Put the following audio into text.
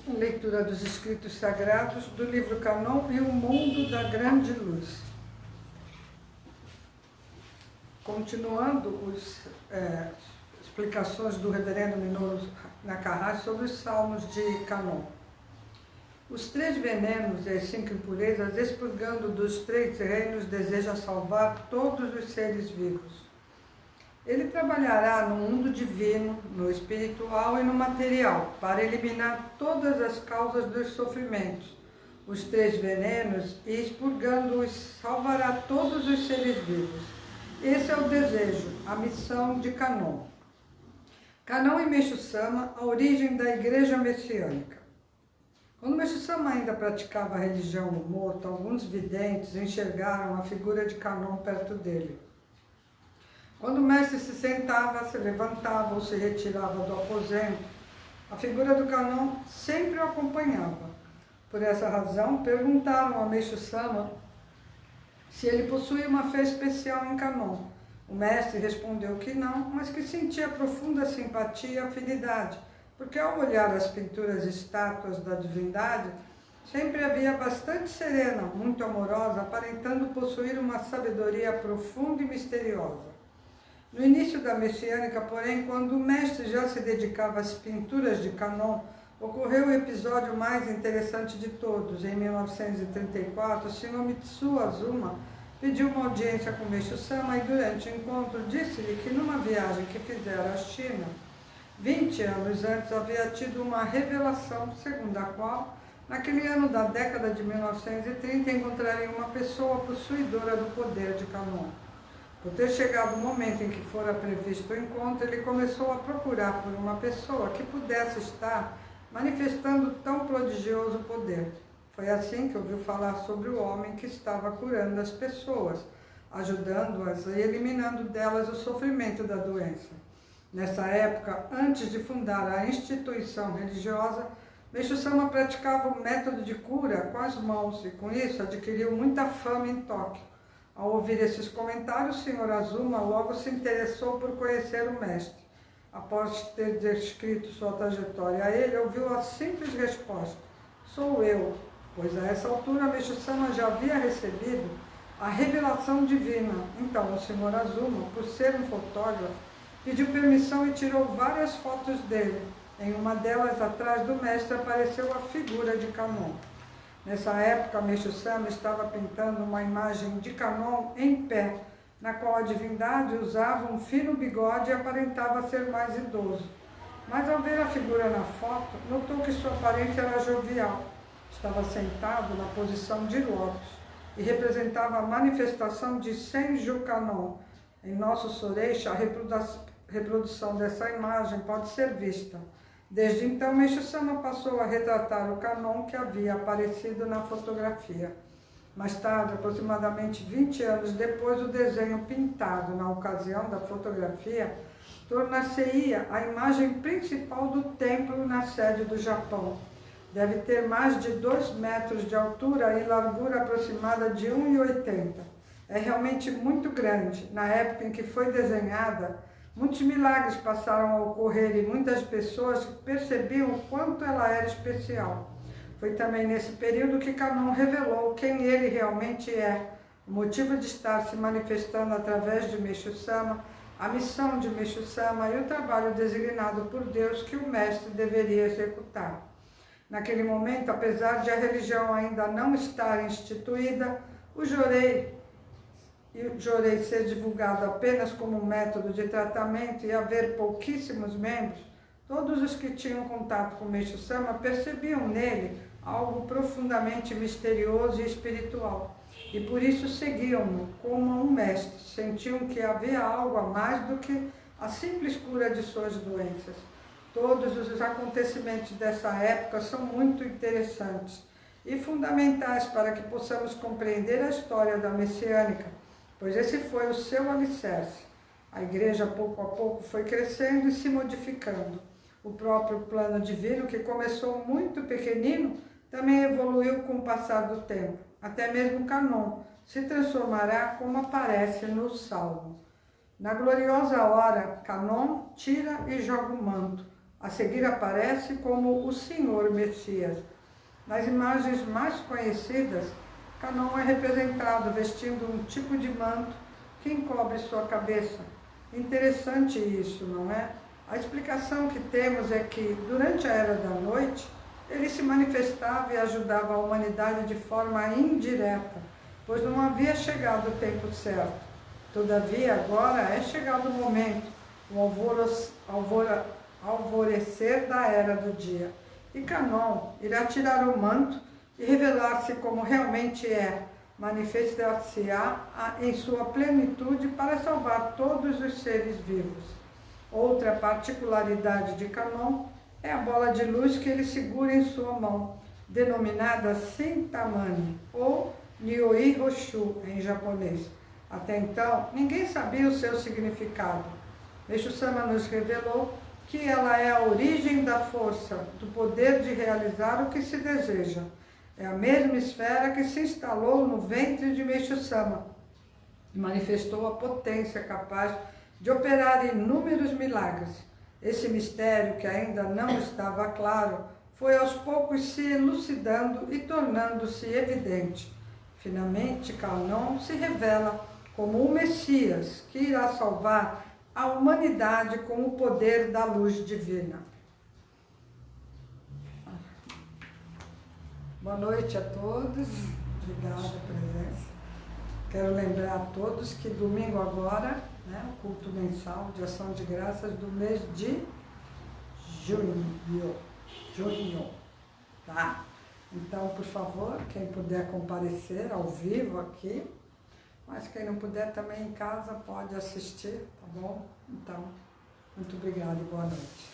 Leitura dos Escritos Sagrados do livro Cânon e o Mundo da Grande Luz. Continuando as explicações do reverendo Minoru Nakahashi sobre os salmos de Cânon. Os 3 venenos e as 5 impurezas, expurgando dos 3 reinos, deseja salvar todos os seres vivos. Ele trabalhará no mundo divino, no espiritual e no material, para eliminar todas as causas dos sofrimentos, os 3 venenos, e expurgando-os, salvará todos os seres vivos. Esse é o desejo, a missão de Cânon. Cânon e Meixo Sama, a origem da Igreja Messiânica. Quando Meixo Sama ainda praticava a religião no morto, alguns videntes enxergaram a figura de Cânon perto dele. Quando o mestre se sentava, se levantava ou se retirava do aposento, a figura do Cânon sempre o acompanhava. Por essa razão, perguntaram a Meixo Sama se ele possuía uma fé especial em Cânon. O mestre respondeu que não, mas que sentia profunda simpatia e afinidade, porque ao olhar as pinturas e estátuas da divindade, sempre havia bastante serena, muito amorosa, aparentando possuir uma sabedoria profunda e misteriosa. No início da Messiânica, porém, quando o mestre já se dedicava às pinturas de Cânon, ocorreu o episódio mais interessante de todos. Em 1934, o Sr. Mitsuo Azuma pediu uma audiência com Meixo Sama e, durante o encontro, disse-lhe que numa viagem que fizera à China, 20 anos antes, havia tido uma revelação, segundo a qual, naquele ano da década de 1930, encontraria uma pessoa possuidora do poder de Cânon. Por ter chegado o momento em que fora previsto o encontro, ele começou a procurar por uma pessoa que pudesse estar manifestando tão prodigioso poder. Foi assim que ouviu falar sobre o homem que estava curando as pessoas, ajudando-as e eliminando delas o sofrimento da doença. Nessa época, antes de fundar a instituição religiosa, Meixo Sama praticava o método de cura com as mãos e, com isso, adquiriu muita fama em Tóquio. Ao ouvir esses comentários, o Sr. Azuma logo se interessou por conhecer o mestre. Após ter descrito sua trajetória a ele, ouviu a simples resposta: "Sou eu", pois a essa altura Meixo Sama já havia recebido a revelação divina. Então o Sr. Azuma, por ser um fotógrafo, pediu permissão e tirou várias fotos dele. Em uma delas, atrás do mestre, apareceu a figura de Cânon. Nessa época, Meixo Sama estava pintando uma imagem de Cânon em pé, na qual a divindade usava um fino bigode e aparentava ser mais idoso. Mas ao ver a figura na foto, notou que sua aparência era jovial. Estava sentado na posição de lótus e representava a manifestação de Senju Cânon. Em nosso Soreixa, a reprodução dessa imagem pode ser vista. Desde então, Meixo Sama passou a retratar o Cânon que havia aparecido na fotografia. Mais tarde, aproximadamente 20 anos depois, o desenho pintado na ocasião da fotografia tornar-se-ia a imagem principal do templo na sede do Japão. Deve ter mais de 2 metros de altura e largura aproximada de 1,80. É realmente muito grande. Na época em que foi desenhada, muitos milagres passaram a ocorrer e muitas pessoas percebiam o quanto ela era especial. Foi também nesse período que Cânon revelou quem ele realmente é, o motivo de estar se manifestando através de Meixo Sama, a missão de Meixo Sama e o trabalho designado por Deus que o mestre deveria executar. Naquele momento, apesar de a religião ainda não estar instituída, o Jorei ser divulgado apenas como método de tratamento e haver pouquíssimos membros, todos os que tinham contato com Meixo Sama percebiam nele algo profundamente misterioso e espiritual, e por isso seguiam-no como um mestre, sentiam que havia algo a mais do que a simples cura de suas doenças. Todos os acontecimentos dessa época são muito interessantes e fundamentais para que possamos compreender a história da Messiânica, pois esse foi o seu alicerce. A igreja, pouco a pouco, foi crescendo e se modificando. O próprio plano divino, que começou muito pequenino, também evoluiu com o passar do tempo. Até mesmo Cânon se transformará como aparece no Salmo. Na gloriosa hora, Cânon tira e joga o manto. A seguir aparece como o Senhor Messias. Nas imagens mais conhecidas, Canon é representado vestindo um tipo de manto que encobre sua cabeça. Interessante isso, não é? A explicação que temos é que, durante a Era da Noite, ele se manifestava e ajudava a humanidade de forma indireta, pois não havia chegado o tempo certo. Todavia, agora é chegado o momento, o alvorecer da Era do Dia. E Canon irá tirar o manto e revelar-se como realmente é, manifestar-se-á em sua plenitude para salvar todos os seres vivos. Outra particularidade de Canon é a bola de luz que ele segura em sua mão, denominada Sentamani, ou Nyoi Hoshu em japonês. Até então, ninguém sabia o seu significado. Meixo Sama nos revelou que ela é a origem da força, do poder de realizar o que se deseja. É a mesma esfera que se instalou no ventre de Meixo Sama e manifestou a potência capaz de operar inúmeros milagres. Esse mistério, que ainda não estava claro, foi aos poucos se elucidando e tornando-se evidente. Finalmente, Canon se revela como o Messias que irá salvar a humanidade com o poder da luz divina. Boa noite a todos, obrigada pela presença. Quero lembrar a todos que domingo agora, né, o culto mensal de ação de graças do mês de junho, tá? Então, por favor, quem puder comparecer ao vivo aqui, mas quem não puder também em casa pode assistir, tá bom? Então, muito obrigada e boa noite.